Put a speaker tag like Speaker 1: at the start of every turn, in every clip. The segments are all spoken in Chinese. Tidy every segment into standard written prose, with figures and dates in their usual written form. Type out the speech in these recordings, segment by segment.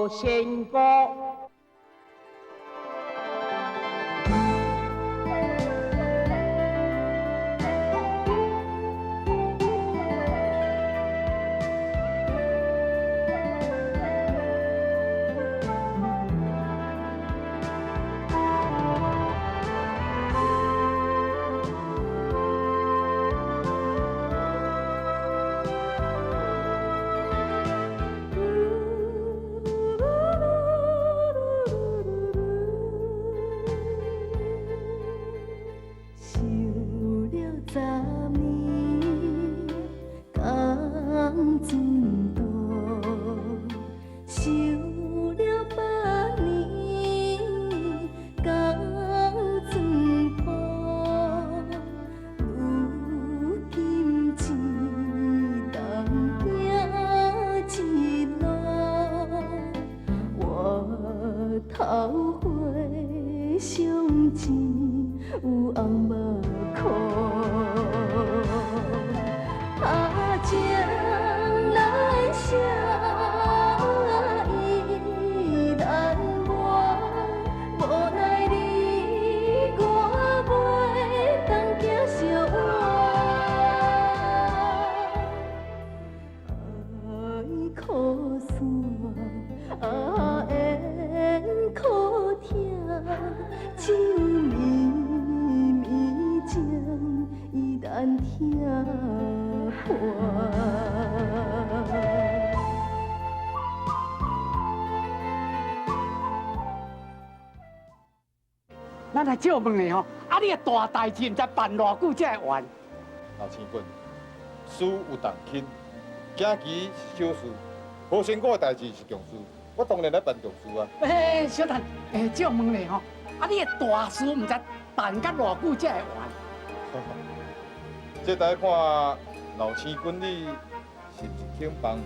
Speaker 1: 无仙姑。
Speaker 2: 头花上前有红目裤，情来写意难忘，无奈你我袂当行相换，爱苦山缘苦痛，只有绵绵情伊难听破。
Speaker 3: 咱来借问的吼，你的大代志毋知办偌久才会完？
Speaker 4: 老千棍，事有重轻，惊奇是小事，无仙姑的代志是强事，我当然来办强事啊。
Speaker 3: 小陈，借问的吼，你的大事毋知办甲偌久才会完？
Speaker 4: 这得看老千棍你是不是肯帮忙。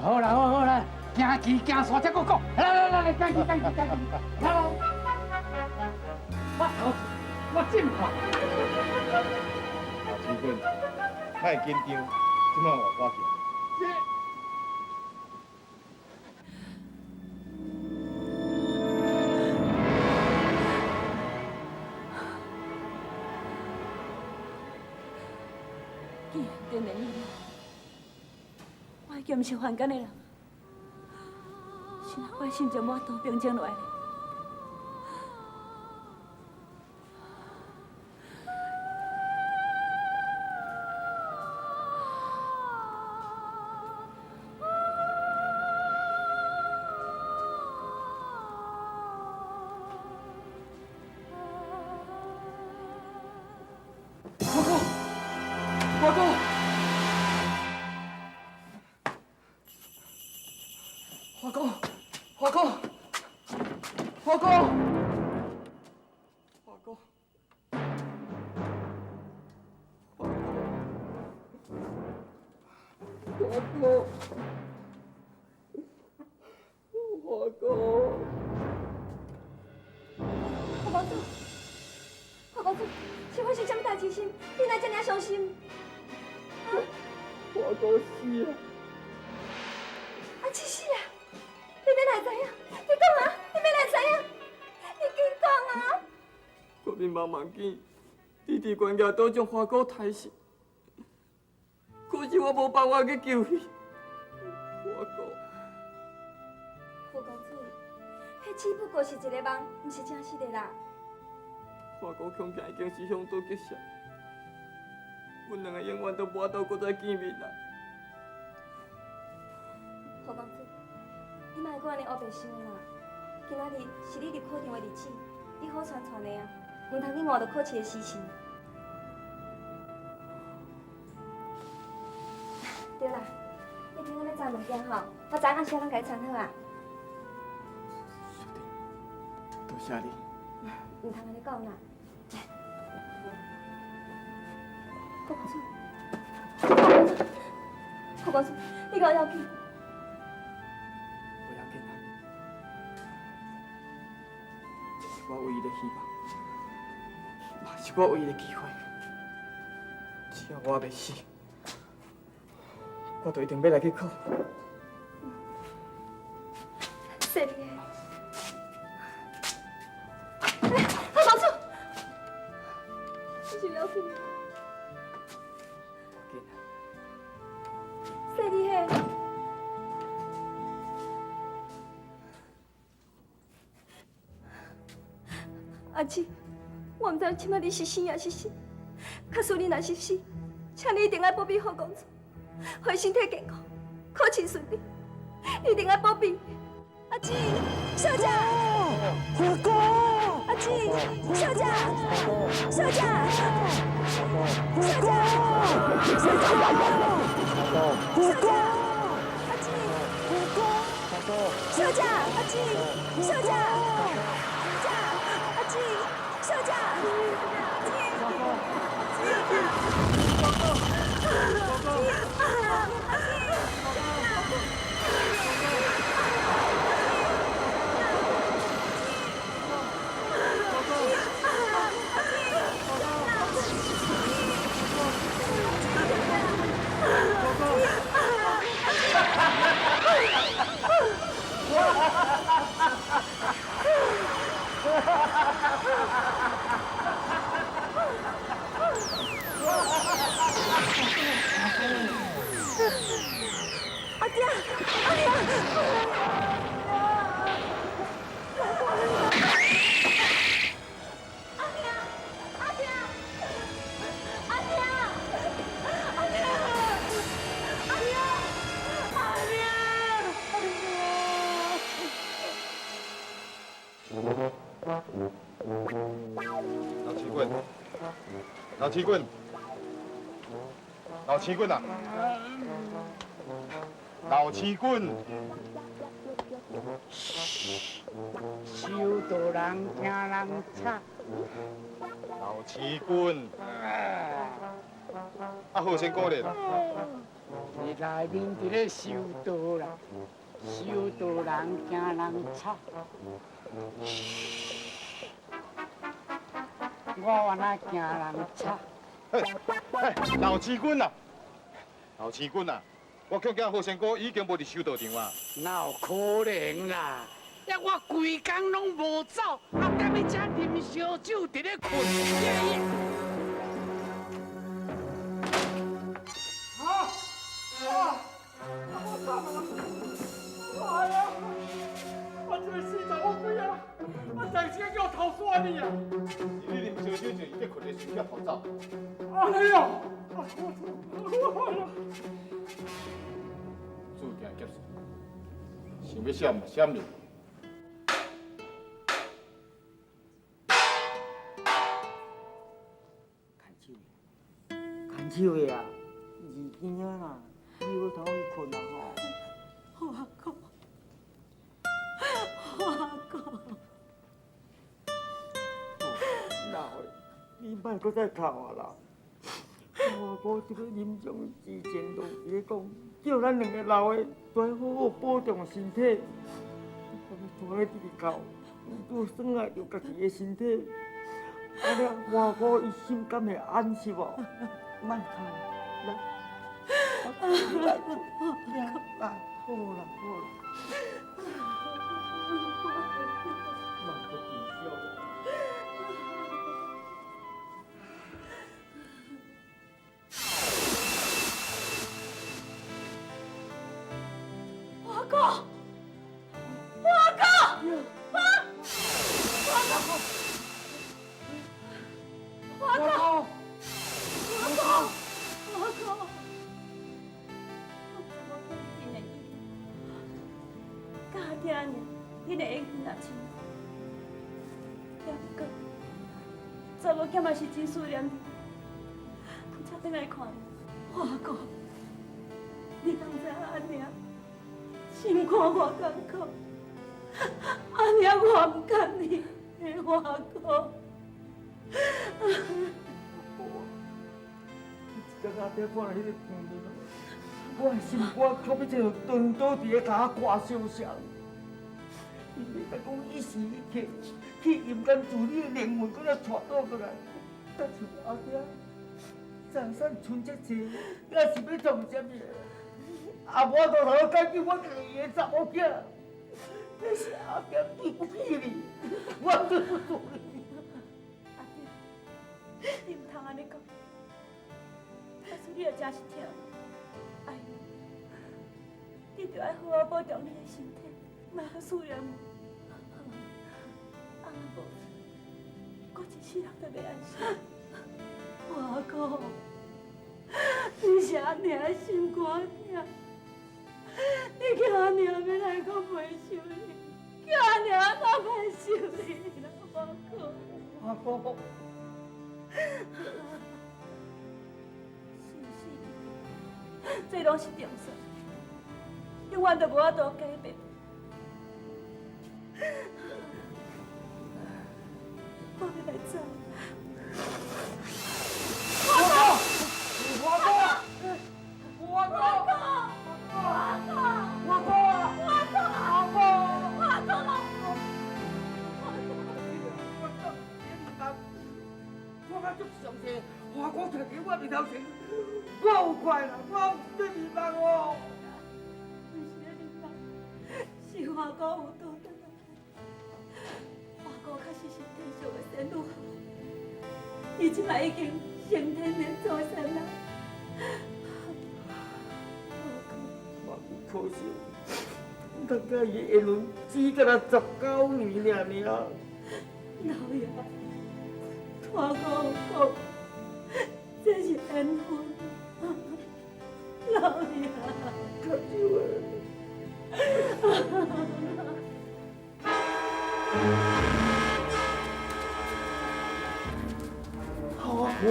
Speaker 3: 好啦好啦，行棋行山才搁讲，来，行棋，来，我真快。
Speaker 4: 老千棍，莫紧张，即摆换我行。
Speaker 2: 真的你，我已经毋是凡间的人，是我的心就满都平静落来了。
Speaker 3: 华哥，华哥，
Speaker 2: 华公子，是发生什么大事情？你哪这么伤心？
Speaker 5: 华哥死啊！
Speaker 2: 七死啊！你要来知影？你讲啊！你要来知影？你紧讲啊！
Speaker 5: 国民茫茫见，弟弟关家都将华哥杀死，可是我无办法去救伊。华哥，
Speaker 2: 华公子，迄只不过是一个梦，毋是真实的啦。
Speaker 5: 华哥恐惊已经是向导结社，阮两个永远都无法度搁再见面啦。
Speaker 2: 华公子，你莫搁安尼黑白想啦。今仔日是你入考场的日子，你好传传的啊，唔通去误着考试的时辰。对啦，你听我咧查物件吼，我知影是咱家己参好啊。
Speaker 5: 兄弟，多谢你。
Speaker 2: 唔通安尼讲啦。华公子，华公子，你敢要紧？
Speaker 5: 不要紧啦，这是我唯一的希望，也是我唯一的机会。只要我袂死，我就一定要来去考。
Speaker 2: 谢你的。老楚，你是了解我。谢你的。阿姊，我唔知今仔你是生也是死，假使你若是死，请你一定要保庇好工作，让身体健康，考试顺利，一定要保庇。阿姊，小姐，
Speaker 1: 哥哥，
Speaker 2: 阿姊，小姐，小姐，小姐，小姐，
Speaker 1: 哥哥，
Speaker 2: 阿姊，
Speaker 1: 哥哥，
Speaker 2: 小姐，阿姊，小姐，阿姊，小姐，阿爹，阿爹。
Speaker 4: 老七棍，老七棍啊！老七棍，
Speaker 3: 修道人惊人吵，
Speaker 4: 老七棍，啊，好先鼓励啦！
Speaker 3: 你内面伫咧修道啦，修道人惊人吵。我原来惊人吵。
Speaker 4: 老七棍啊！老七棍啊！我恐惊好先哥已经无伫修道场啊！
Speaker 3: 哪有可能啦？呀，我规工拢无走，啊，踮喺遮啉烧酒，伫咧困。
Speaker 5: 哎呀！我这个死查某鬼啊！我暂时叫我头刷你啊！
Speaker 4: 你啉烧酒就已经困在睡觉头走。
Speaker 5: 哎呀！
Speaker 4: 注定结束，想要闪嘛闪你。
Speaker 1: 牵手的啊，二更啊啦，你要头去困啊吼。
Speaker 2: 华哥，华哥，
Speaker 1: 老的，你莫搁再哭啊啦！我这个临终之前都咧讲，叫咱两个老的都要好好保重身体。大个直直哭，拄算爱着家己的身体，安尼外国伊心敢会安息无？莫哭，来，来，好啦好啦，莫搁治笑。
Speaker 2: 华哥，华哥，华哥，华哥，华哥，家己呢，你得应哪去？也不过，查某囝嘛是真思念你，才等来看你。华哥，你当知安尼啊？心肝我艰苦，安尼我唔甘你的华哥。
Speaker 1: 一个阿爹看了迄个病人，我的心肝却要像断倒伫咧甲我挂烧伤。伊袂甲讲一时一刻去阴间自你的灵魂，搁再带倒过来。但是阿爹，财产存这济，也是要创啥物？啊，无到头解救我伊个查某囝，你是阿爹对不起你，我对不住你。
Speaker 2: 阿爹，你唔通安尼讲，假使你也真是疼，哎呦，你着爱好好保重你的身体，莫好思念我。啊无，我一世人都袂安心。华哥，你是阿娘的心肝疼，你叫阿娘要来讲袂受你，叫阿娘哪袂受你啦，华哥。
Speaker 1: 华哥，
Speaker 2: 是，这拢是定数，永远都无法度改变。我要来走。
Speaker 1: 华哥站在我面头前，我有快乐，我有在迷茫哦。
Speaker 2: 不是咧迷茫，是华哥有倒转来。华哥确实是天上的仙女，伊即摆已经升天的做神啦。
Speaker 1: 我可惜，大概伊会轮只甲他19年尔。
Speaker 2: 老爷，华哥有讲，这是缘分。老爷，
Speaker 1: 可惜
Speaker 6: 好啊，我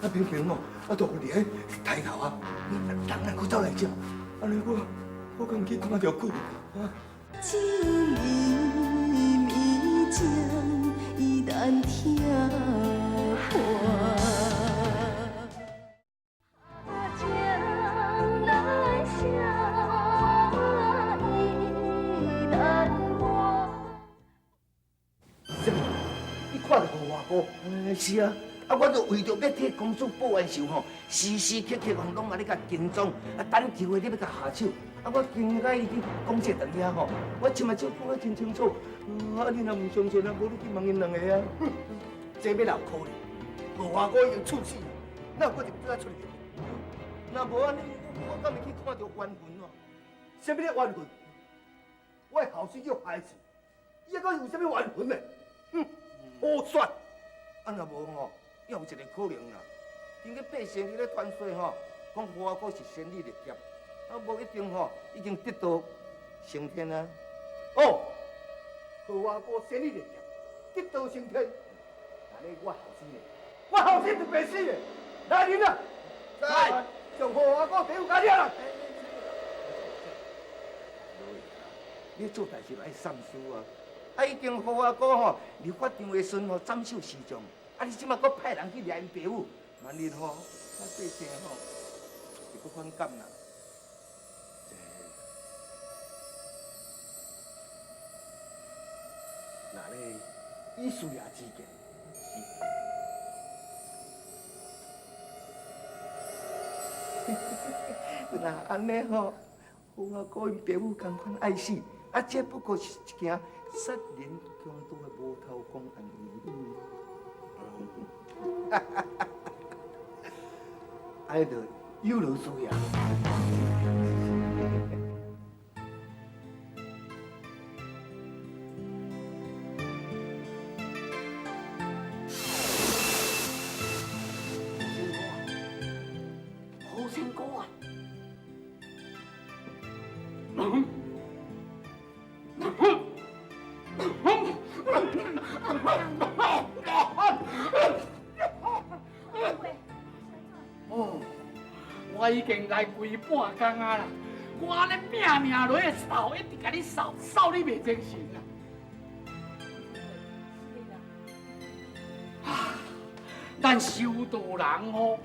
Speaker 6: 啊平平哦，啊大个咧抬头啊，人来去走来食，安尼我敢去看到鬼啊！
Speaker 7: 情意绵将依然听话。
Speaker 6: 你看到无外公？是啊，啊我就为着要替公主报冤仇吼，时时刻刻拢安尼甲跟踪，啊等机会你要甲下手。啊，我今仔已经讲这等遐吼，我即马就讲得真清楚。啊，你若唔相信啊，无你去问因两个啊。这要闹可能，无外公已经出事了，那我就不再出去。那无安尼，我敢会去看到冤魂哦？什么叫冤魂？我的后生叫孩子，伊还讲有什么冤魂呢？好算！啊，若无吼，也有一个可能啦。今个百姓伊咧传说吼，讲华哥是仙女的劫，啊，无一定吼，已经得道升天啊。哦，华哥仙女的劫，得道升天，安尼我后生嘞，我后生就白死嘞。来人啊！来，将华哥逮有干了啦！你做代志爱三思啊！啊，已经和我讲吼，立法场的时吼斩首示众，啊，你即马搁派人去掠因爸母，万一吼，啊，百姓吼就搁反感啦。那咧，以事也之见，那安尼吼，和我讲因爸母共款爱死。啊，这不过是一件杀人强盗的无头公案而已。爱着有劳需要。
Speaker 3: 好成功啊！哦，我已经来规半工啊啦！我安尼拼命落去扫，一直甲你扫，扫你袂精神啊！啊，咱修道人哦，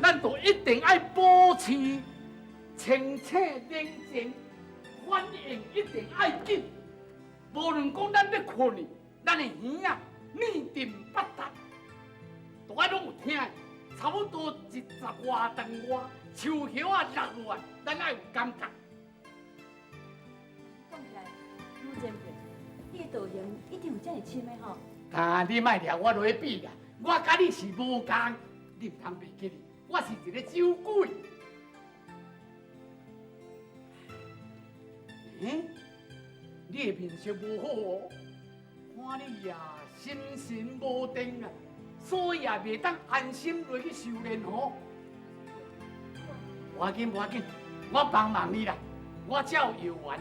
Speaker 3: 咱就一定爱保持清澈冷静，反应一定爱紧。无论讲咱要困去，咱的耳啊、耳定八达，都爱拢有听的，差不多10外吨外，树叶啊6万，咱爱有感觉。
Speaker 2: 讲起来，陆前辈，你的道行一定有这么深的吼？
Speaker 3: 啊，你莫掠我落去比啦，我甲你是无共，你唔通袂记哩，我是一个酒鬼。你的面色无好哦，看你呀心神无定啊，所以也袂当安心落去修炼哦。无要紧，无要紧，我帮忙你啦，我照药丸。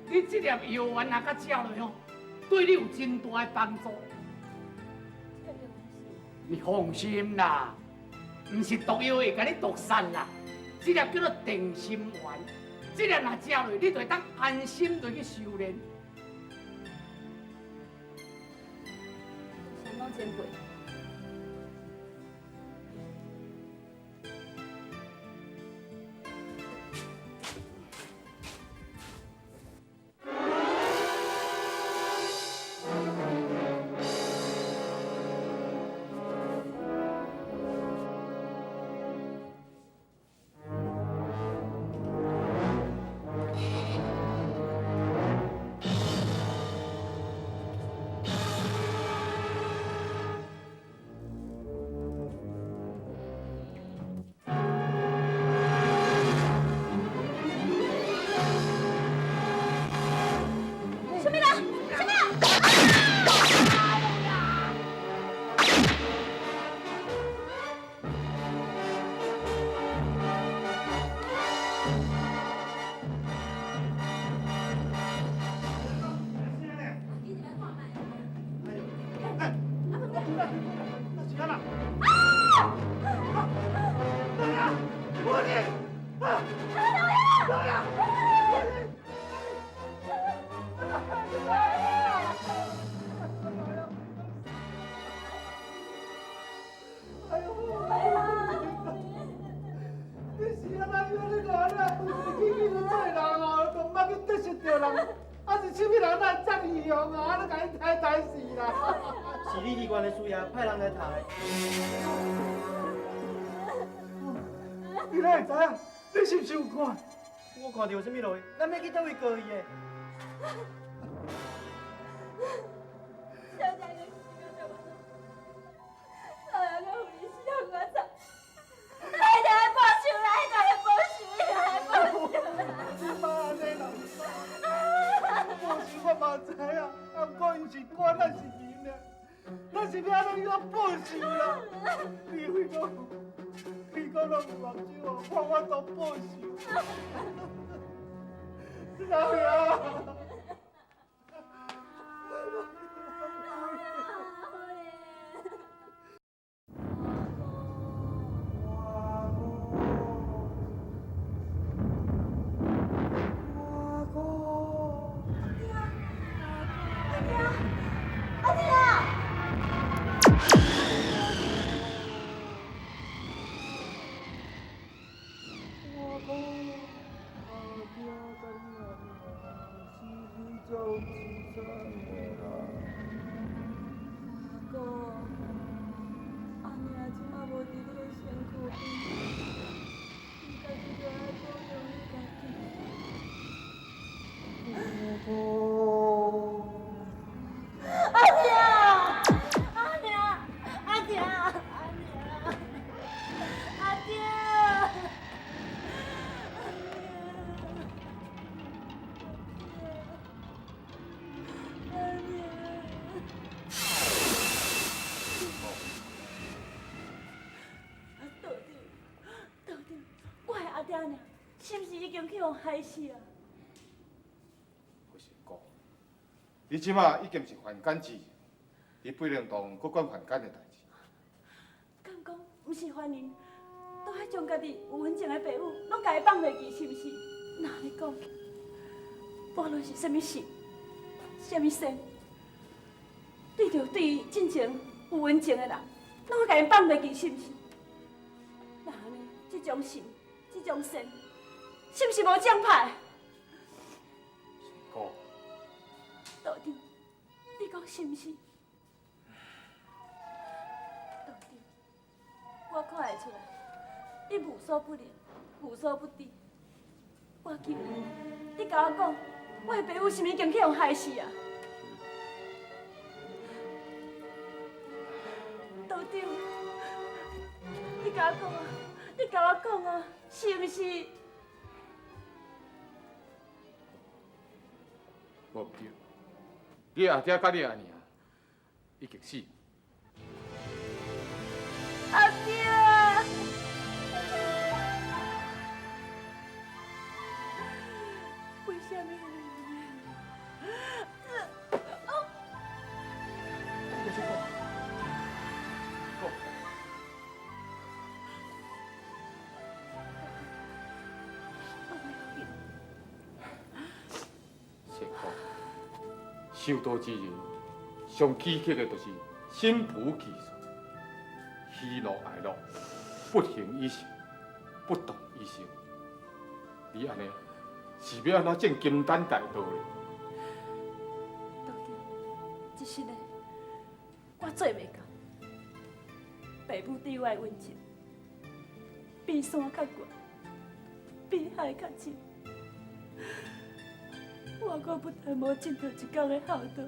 Speaker 3: 你这粒药丸若甲照落吼，对你有真大的帮助。你放心啦，唔是毒药会甲你毒散啦，这粒叫做定心丸。这粒若食落，你就会当安心落去修炼。
Speaker 2: 相当前辈。
Speaker 1: 是你机关的需要，派人来查的。你哪会知影？你是不是有看？我看到有啥物落去？咱要去倒位告伊的？
Speaker 2: 小姐，你死了怎么？老杨个护理师让我走，来来报仇，来报仇，来报仇！
Speaker 1: 你妈安尼啦？报仇我嘛知影，啊，不过伊是官，咱是民的。 咱是要安怎样报仇啦？你会讲拢有目睭哦，看我都报仇。老爷。
Speaker 2: 是不是已经去互害死啊？
Speaker 4: 不是讲，你即马已经是犯奸之，你不能当搁管犯奸的代志。
Speaker 2: 敢讲毋是犯人，都爱将家己有稳情的爸母，拢家己放袂记，是不是？那你讲，无论是啥物事，啥物事，对着对进前有稳情的人，拢家己放袂记，是不是？那安尼，这种心，这种善。 是不是无奖牌？
Speaker 4: 是讲，
Speaker 2: 道长，你讲是不是？道长，你无所不能，无所不知。我求你，你甲我讲，我的爸母是物经去互害死啊？道长，你甲我讲啊，你甲我讲啊，是毋是？
Speaker 3: 无对，你阿爹甲你阿娘已经死。
Speaker 2: 阿爹，为什么？
Speaker 3: 成功，修道之人上奇刻的就是心朴气爽，喜怒哀乐不形于色，不动于心。你安尼是要安怎证金丹大道呢？
Speaker 2: 道长，一时呢，我做袂到。爸母对我的温情，比山较悬，比海较深。我不但无尽到一天的孝道，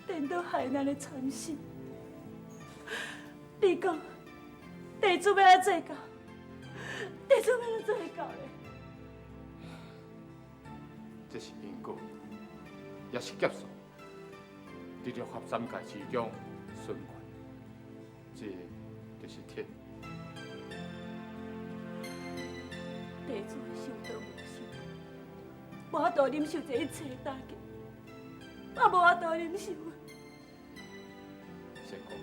Speaker 2: 连到海难的惨死。你讲，地主要安怎做到？地主要安怎做到嘞？
Speaker 3: 这是因果，也是劫数，你着合三界之中循环，这就是天。
Speaker 2: 地主的受道无受，无法度忍受这一切的打击，我无法度忍受。
Speaker 3: 成功，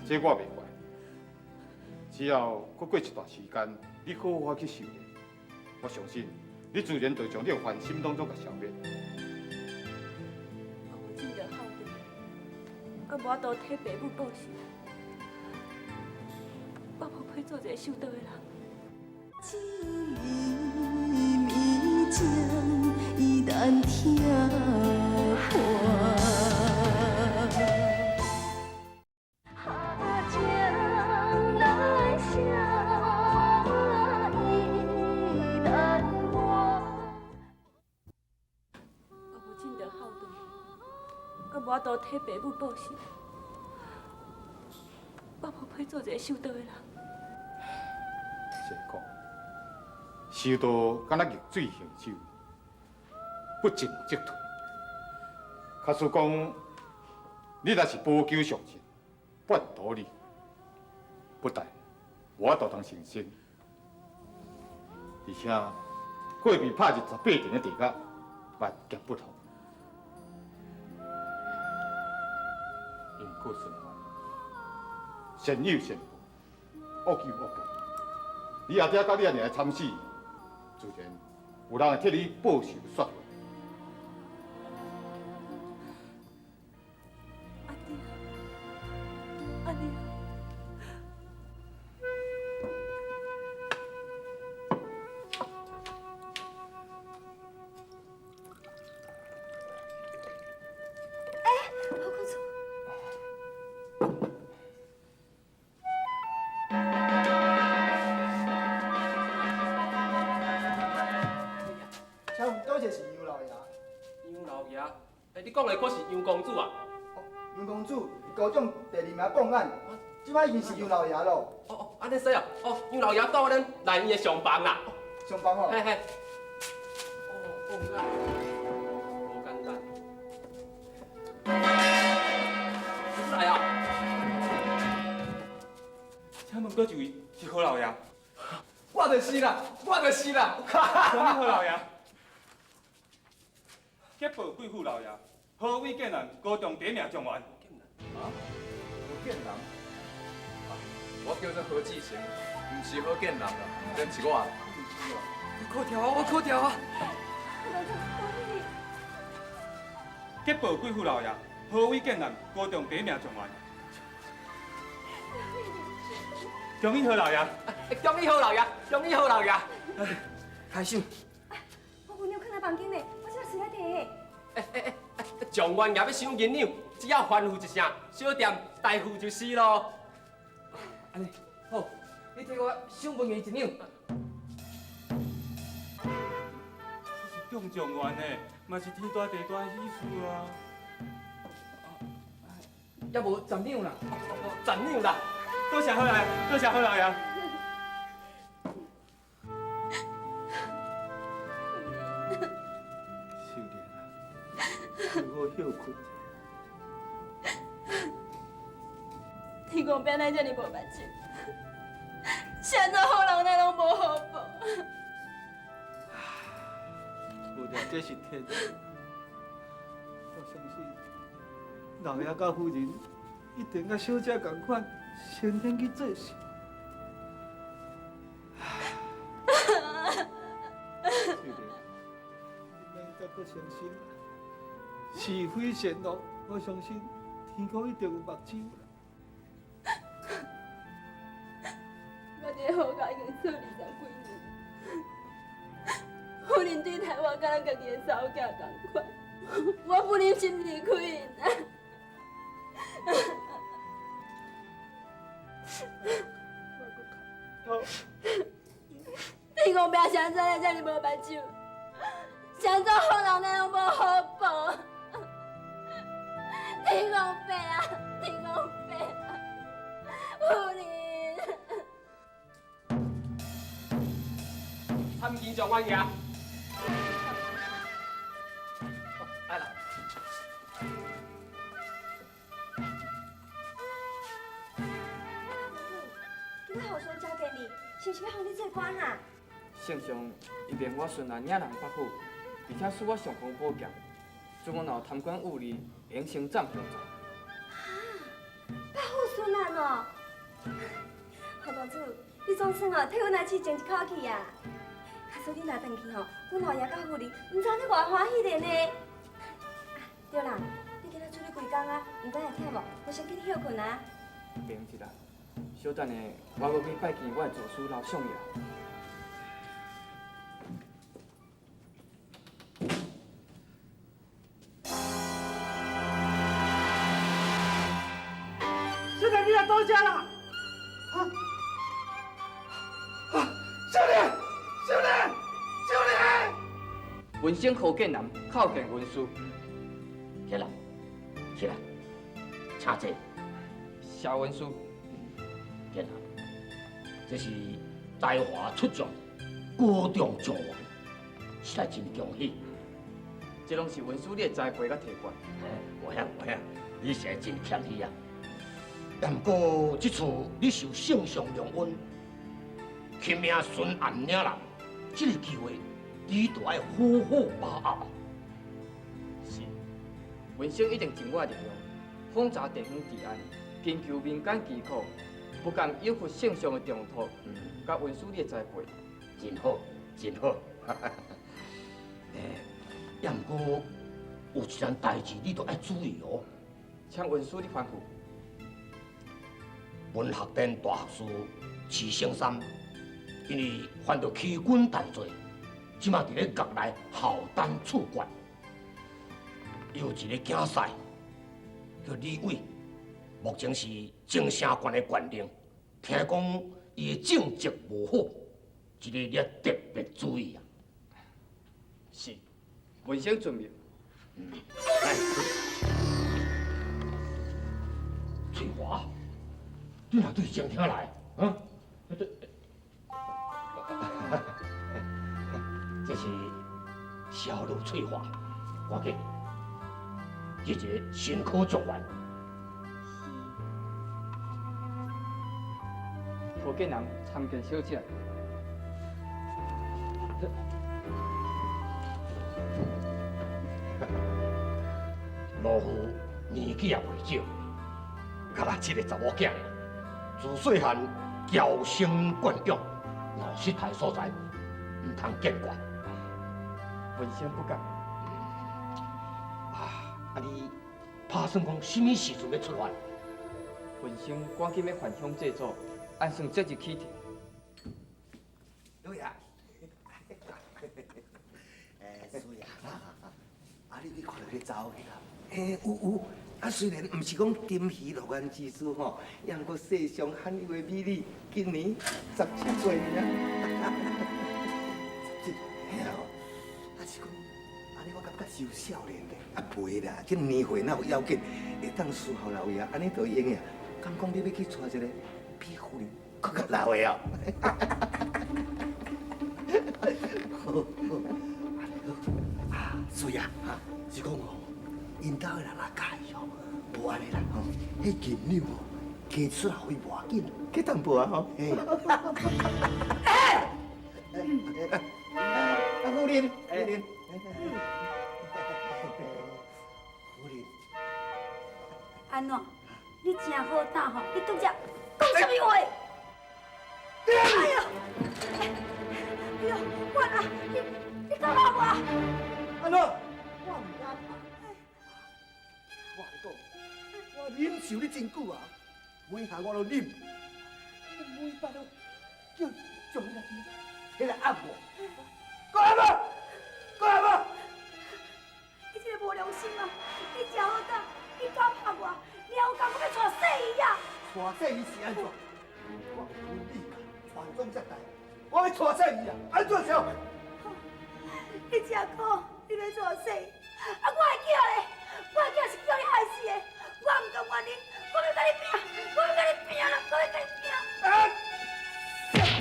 Speaker 3: 这我袂怪。只要搁过一段时间，你好好去修炼，我相信你自然就将你的烦心当中给消灭。
Speaker 2: 我无尽着孝道，我无法度替爸母报仇，我无配做一个受道的人。
Speaker 7: 酒迷迷情，依然听伴。
Speaker 2: 我无法度替爸母报仇，我无配做一个受道的人。
Speaker 3: 成功，修道敢若逆水行舟，不进则退。假使讲你若是补救上进，半途而废，不但无法度通成仙，而且还会被拍入18层的地狱，万劫不复。因果循环，善有善报，恶有恶报。你阿爹甲你阿娘的惨死，自然有人会替你报仇雪恨。
Speaker 2: 阿爹，好公主。
Speaker 8: 请多谢是杨老爷。
Speaker 9: 杨老爷，你讲的可是杨公主啊？
Speaker 8: 哦，杨公主高中第2名报案，即摆已经是杨老爷咯。
Speaker 9: 安尼说啊，杨老爷到咱内院的上房啦。
Speaker 8: 上班哦。
Speaker 9: 嘿嘿。报案，无简单。来啊！
Speaker 10: 请问过一位是何老爷？
Speaker 8: 我就是啦，我就是啦。
Speaker 10: 什么何老爷？劫报贵妇老爷，何伟建人高中第1名状元。
Speaker 8: 何建南，
Speaker 11: 我叫做何志成，唔是何建人啦，真是我。
Speaker 5: 我考调啊，我考调啊。
Speaker 10: 劫报贵妇老爷，何伟建人高中第1名状元。恭喜何老爷！
Speaker 9: 恭喜何老爷！恭喜何老爷！
Speaker 5: 开心。
Speaker 7: 我姑娘放在房间内，我现在随来提。
Speaker 9: 状元也要赏银两，只要欢呼一声，小店大富就是咯。安尼好，你替我小问伊一两。
Speaker 10: 这是中状元的，嘛是天大地大的喜事啊！
Speaker 9: 要无十两啦，10两啦。
Speaker 10: 多谢好来，多谢好老爷。
Speaker 1: 秀莲啊，好好休困者。
Speaker 2: 天公变咱遮尔无目睭，啥做好人咱拢无好报。
Speaker 1: 有了，这是天意。我相信老爷甲夫人一定甲小姐同款，先天去做事。秀莲，你免再搁伤心啦。是非善恶，我相信天公一定有目睭。
Speaker 2: 我这个好家已经做20几年，夫人对待我敢若家己的嫂囝同款，我不忍心离开因啊。天公伯谁做咱遮尔无目睭？谁做好人咱拢无好报？天公伯啊，天公伯啊，夫人。
Speaker 9: 参见状元爷。来啦。
Speaker 7: 今仔后生交给你，是不是要让你做官啊？
Speaker 9: 圣上一面我顺来领人发福，而且使我上方保驾，如果若有贪官污吏，应承斩下罪。
Speaker 7: 百户孙啊喏，侯公主，你总算替阮阿姊争一口气啊！假使你若回去吼，阮老爷甲夫人唔知你偌欢喜咧呢。对啦，你今仔出去几工啊？唔知会忝无？我先去你休困啊。
Speaker 9: 明一啦，小等下我要去拜见我的助手老相爷。
Speaker 3: 现在你来到家了。啊！少年，少年，少年！
Speaker 9: 文生何建南叩见文书。
Speaker 6: 起来，起来，请坐。
Speaker 9: 谢文书。
Speaker 6: 起来，这是才华出众、高中状元，实在真恭喜。
Speaker 9: 这拢是文书你的栽培甲提拔。
Speaker 6: 有影，你实在真谦虚啊。但不过这次你受圣上荣恩，钦命顺安领人，这个机会你都要好好把握。
Speaker 9: 是，文生一定尽我的力量，访查地方治安，研究民间疾苦，不但有负圣上的重托，甲文书你的栽培。
Speaker 6: 真好，真好。也不过有一件代志你都要注意哦。
Speaker 9: 请文书你吩咐。
Speaker 6: 文学殿大学士池生山，因为犯着欺君大罪，即马伫咧阁内孝单处决。有一个囝婿叫李伟，目前是正城县的县令，听讲伊的政绩无好，这个你要特别注意啊。
Speaker 9: 是，文生遵命。
Speaker 6: 翠华。你若对前厅来，啊？这是小路翠花，我给你，这个新科状元。
Speaker 9: 何建南参见小姐。
Speaker 6: 老夫年纪也未少，敢若这个查某囝。自细汉娇生惯养，若失态所在，唔通见怪。
Speaker 9: 文生不敢。
Speaker 6: 你打算讲什么时阵要出发？
Speaker 9: 文生赶紧要返乡制作，按算即日起停。
Speaker 6: 对呀。苏呀，你看到你走去啦？有，虽然毋是讲金鱼乐园之书吼，也毋过世上罕有的美女，今年17岁尔。嘿哦，是讲安尼我感觉是有少年的，袂啦，这年岁哪有要紧，会当伺候老爷，安尼就用呀。敢讲你要去娶一个比夫人更较老的哦？好，水啊，是讲哦，因兜的人若介意哦，无安尼啦吼，迄金妞哦，加出来会无要紧，去淡薄啊吼。嘿。夫人，夫人，夫人，
Speaker 2: 安怎？你真好打吼！你拄则讲什么话？哎呀！哎呀，我啊，你干嘛我？
Speaker 6: 安怎？我唔敢怕。我来讲，我忍受你真久啊，每下我都忍，每摆都叫上来起来压我，过来吧，过来吧！
Speaker 2: 你这个无良心啊！你真好打，你敢拍我？你还有讲我要娶细姨啊？
Speaker 6: 娶细姨是安怎？我有婚礼传宗接代，我要娶细姨啊，安怎想？
Speaker 2: 你真好，你要娶细姨，我的囝咧，我的囝是叫你害死的，我唔甘愿你，我要跟你拼，我要跟你拼啦，我要跟你拼！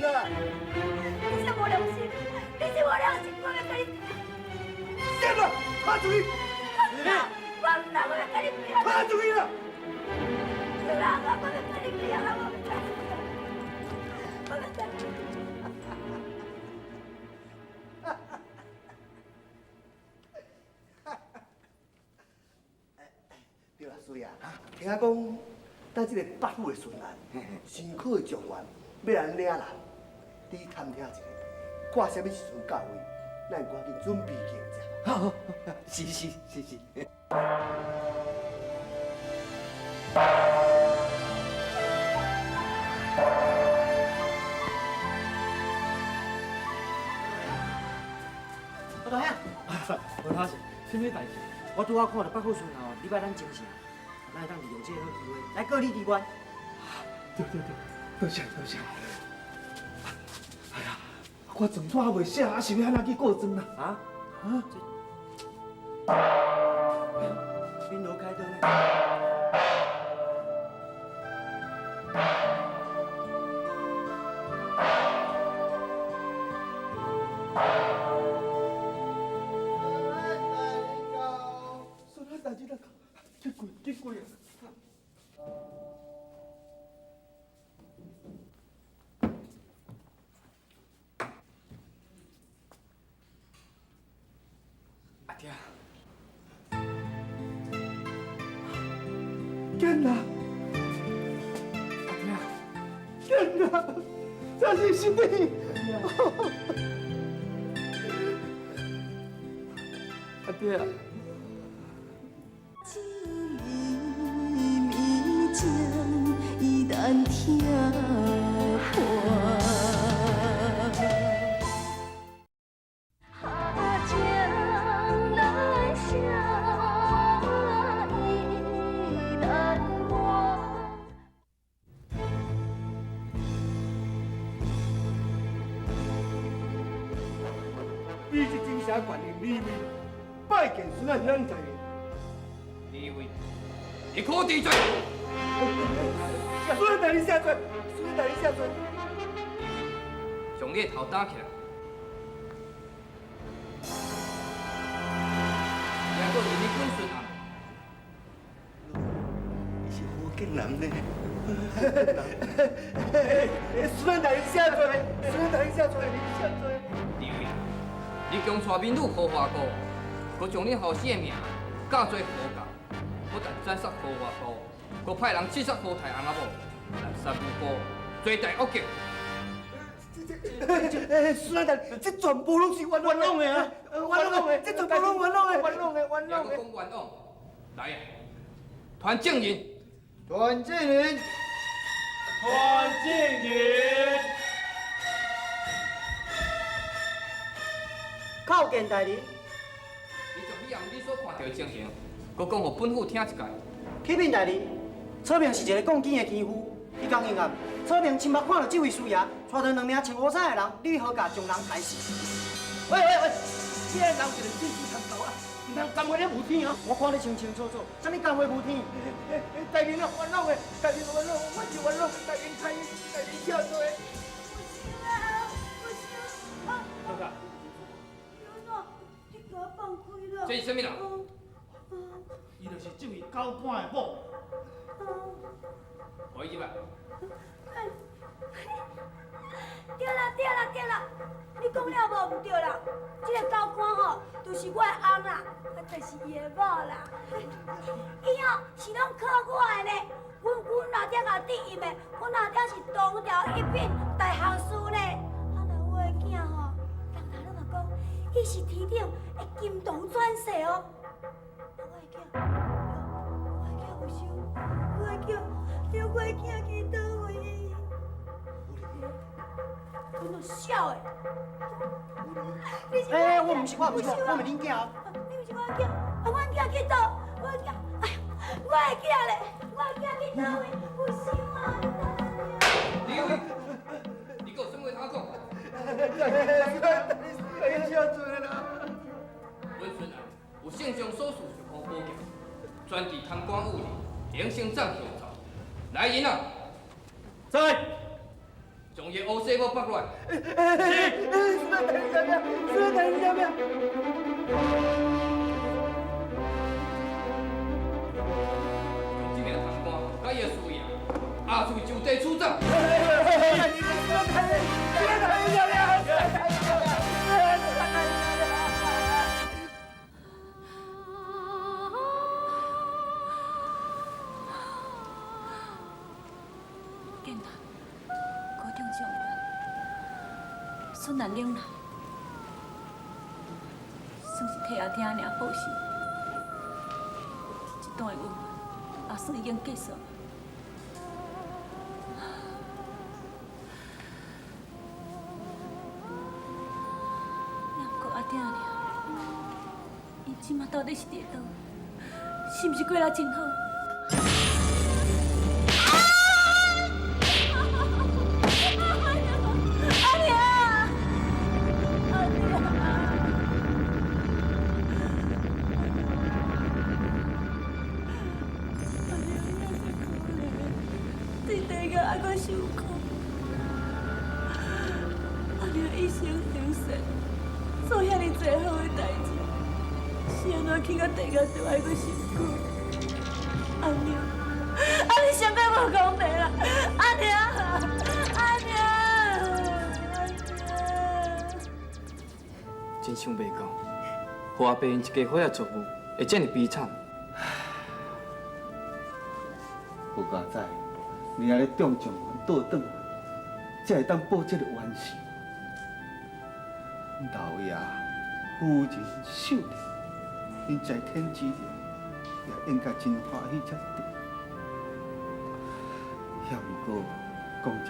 Speaker 6: 啦！
Speaker 2: 你真无良心，你真无良心，我要跟你拼！
Speaker 6: 死啦！趴住你！
Speaker 2: 我唔能，我要跟你拼！
Speaker 6: 趴住你啦！
Speaker 2: 是啦，我要跟你拼啦，我要跟你拼！我要跟你拼！
Speaker 6: 对啦，水啊，听讲，等这个北府的孙兰，辛苦的状元要来领人，你探听一下，挂什么时阵到位，咱赶紧准备迎接。好，是。
Speaker 1: 我大兄，我大兄，什么代志？我拄好看到北府孙后，礼拜咱精神，咱会当利用这个好机会来告你离官。
Speaker 6: 对，多谢。哎呀，我状纸还未写，还是要安怎去告状啦？
Speaker 1: 啊？宾楼开灯呢？
Speaker 6: 结果啊！
Speaker 9: 阿爹，
Speaker 6: 囡仔，囡仔，这是什么？
Speaker 5: 阿爹。
Speaker 12: 难听破。下江南下意难忘。
Speaker 6: 你这真正冠名李位，拜见孙仔娘在。
Speaker 9: 李位，你可知罪？
Speaker 6: 孙大人下罪，孙大人下罪。
Speaker 9: 将你的头打起来，也搁是你本孙啊！
Speaker 6: 你是福建人呢？孙大人下罪，孙大人下罪，你下罪。
Speaker 9: 李位，你强娶民女好花姑，搁将你后生的命嫁做好嫁，不但斩杀好花姑。搁派人刺杀好太翁仔某，滥杀无辜，罪大恶极。
Speaker 6: 孙大人，这全部拢是冤枉的啊！冤枉的，这全部拢冤枉的，冤枉的，冤枉的。
Speaker 9: 讲冤枉，来呀！团证人，
Speaker 8: 团证人，
Speaker 10: 团证人，
Speaker 1: 叩见大人。
Speaker 9: 你将以后你所看到的情形，搁讲互本府听一届，
Speaker 8: 启禀大人，册明是一个讲经的奸夫。迄天阴暗，册明亲目看到这位师爷带着2名穿乌衫的人，你好甲将人抬死。
Speaker 3: 喂，这个人就是自己参斗啊，唔通甘话咧无天啊！
Speaker 8: 我看得清清楚楚，啥物干话无天？
Speaker 3: 大人啊，冤枉的，大人冤枉，我是冤枉，大人开，大人跳做的。
Speaker 9: 哥哥，
Speaker 2: 你给我放开了。
Speaker 9: 这是什么人？
Speaker 3: 伊就是这位高官的某。
Speaker 9: 我一百。
Speaker 2: 对啦，你讲了无唔对啦，这个高官吼，就是我的翁啦，我就是伊的某啦。伊吼是拢靠我的呢，阮哪点也得伊的，阮哪点是东条一品大学士呢。啊，若我的囝吼，人若拢讲，伊是天顶的金童转世哦。我的囝去倒位？你都笑诶！
Speaker 8: 哎，我唔是，我唔是恁囝哦。
Speaker 2: 你唔是我囝，我囝去倒，我囝，哎呀，我的囝咧，我的囝去倒位？不行啊！
Speaker 9: 李伟，你给我什么话讲？阮孙啊，有姓张所事是好保险，专治贪官污吏，连升涨跳槽。来人啊！
Speaker 3: 在。
Speaker 9: 将伊乌西帽绑落来。这名贪官甲伊的师爷，押出去就地处斩。
Speaker 2: 孙兰玲啦，算是替阿听尔报信。这段的运也算已经结束。也不过阿听尔，伊即马到底是伫倒？是毋是过来真好？受苦，阿娘一生良善，做遐尼侪好的代志，是安怎去到地下就爱阁辛苦？阿娘，你啥物无公平啦？阿娘，
Speaker 9: 真想袂到，互阿伯因一家伙仔作物会这么悲惨。
Speaker 13: 有家在，你安尼重将倒转，才会当报这个冤仇。老爷夫人秀丽，因在天之灵，也应该真欢喜才对。也毋过讲一个，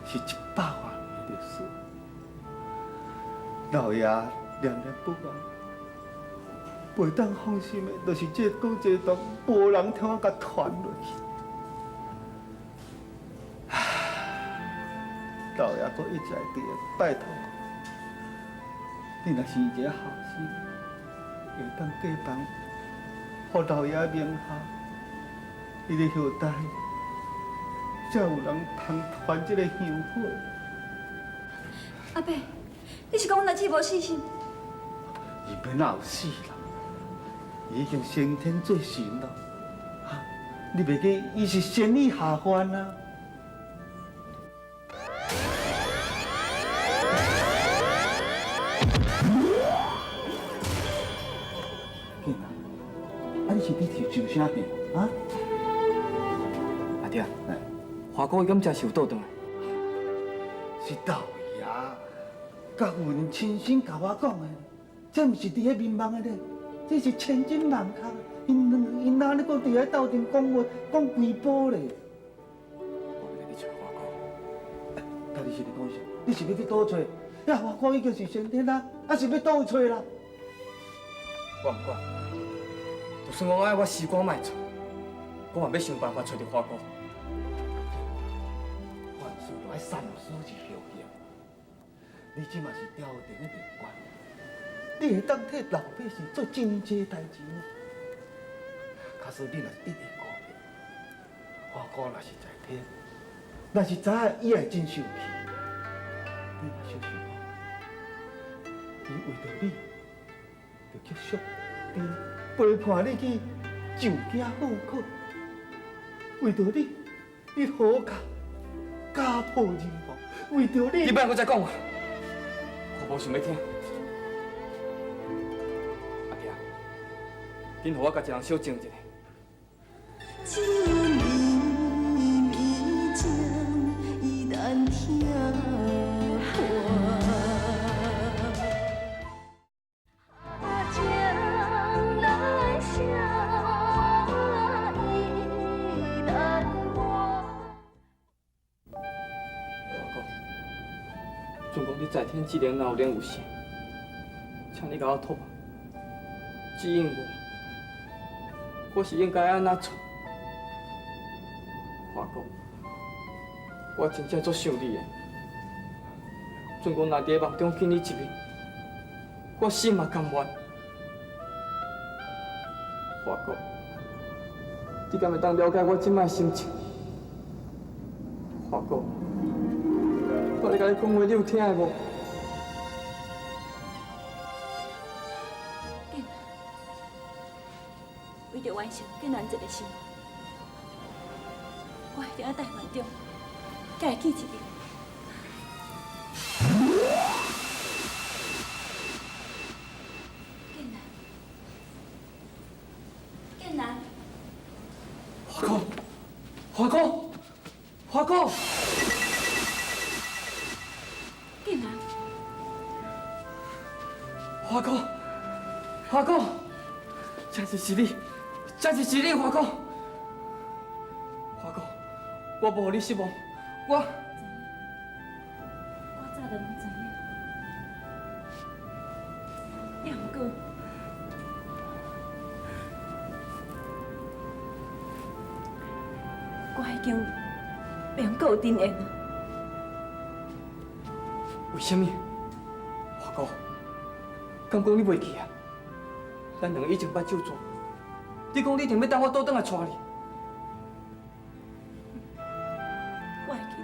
Speaker 13: 是100万年的事。老爷念念不忘，袂当放心的，就是这讲这段，无人听我甲传落去。老爷阁一直伫个拜托，你若是一个好心，会当过帮，互老爷名下，你的后代，才有人通传这个香火。
Speaker 7: 阿伯，你是讲咱姊无死心？
Speaker 13: 伊免哪有死啦？伊已经升天做神了，你袂记伊是仙女下凡啊？囡仔，啊你是伫受啥病啊？
Speaker 9: 阿爹，花姑伊敢真是有倒转来？
Speaker 13: 是老爷，甲夫人亲身甲我讲的，这毋是伫咧眠梦的咧，这是千真万确。因哪咧搁伫咧斗阵讲话，讲规波咧？
Speaker 9: 我要你找花姑。
Speaker 13: 家己是咧讲啥？你是要去倒找？呀，花姑已经是升天啦，还是要倒找啦？
Speaker 9: 我唔管，就算讲爱我时光卖做，我嘛要想办法找到花哥。
Speaker 6: 凡事都爱善有所至效应。你即嘛是朝廷的命官，你会当替老百姓做真济代志呢？假使你若是一直顾虑，花哥若是在天，若是知影伊会真生气，你若小想哦，伊为着你，就去削地陪伴你去上京赴考，为着你，伊好家破人亡，为着你。
Speaker 9: 你别搁再讲啊！我无想要听。阿爹，恁互我甲一人小静一下。
Speaker 12: 酒迷迷情，依然听花情来声，依然我。
Speaker 9: 总讲你在天之灵，若有灵有神，请你甲我托吧，指引我是应该安怎做？花哥，我真正足想你的。总讲若伫梦中见你一面，我心嘛甘愿。花哥，你敢会当了解我即摆心情？花哥，我咧甲你讲话，你有听的无？
Speaker 2: 为着完成更难一个心愿，我一定要在梦中，才会记一日。建南，
Speaker 9: 花哥，花哥，花哥，
Speaker 2: 建南，
Speaker 9: 花哥，花哥，真是你，真是你，花哥，花哥，我无予你失望，我
Speaker 2: 早就拢知影，也毋过，我已经袂够定缘了。
Speaker 9: 为什么？花哥，敢讲你袂记啊？咱两个以前捌酒桌，你讲你一定要等我倒转来娶你。
Speaker 2: 我会记，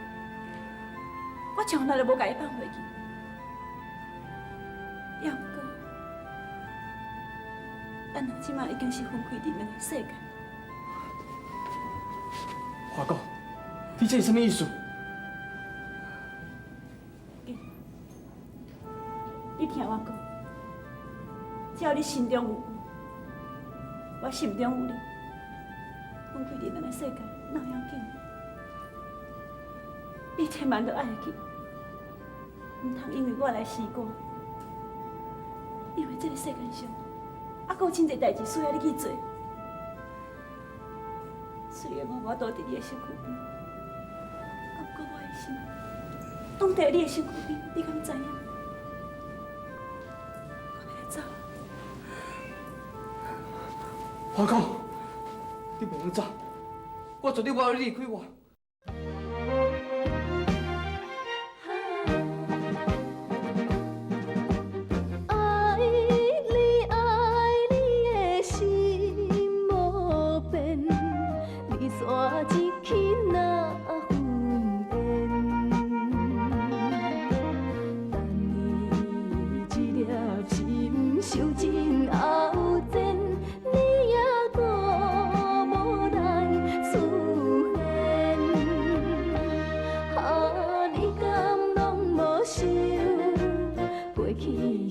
Speaker 2: 我从来就无甲伊放袂记。也毋过，咱两即马已经是分开伫两个世界。
Speaker 9: 花哥，你这是什么意思？
Speaker 2: 你听我讲，只要你心中有我，我心中有你，分开伫两个世界，哪有要紧？你千万要爱会记，唔通因为我来死我。因为这个世界上，还佫有真侪代志需要你去做。虽然我倒伫你的身躯边，不过我的心拢伫你的身躯边，你敢知影？走。
Speaker 9: 花哥，你袂用走，我绝对不会离开我。
Speaker 12: 爱你的心无变，你煞一起那分辨。等你一粒心受尽后煎，你也搁无来出现。啊，你敢拢无想背起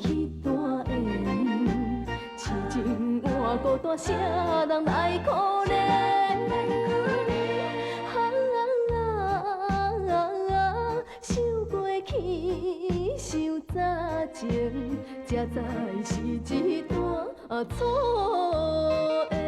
Speaker 12: 迄段缘，痴情换孤单，谁人来可怜？想过去，想早前，才知是一段错缘。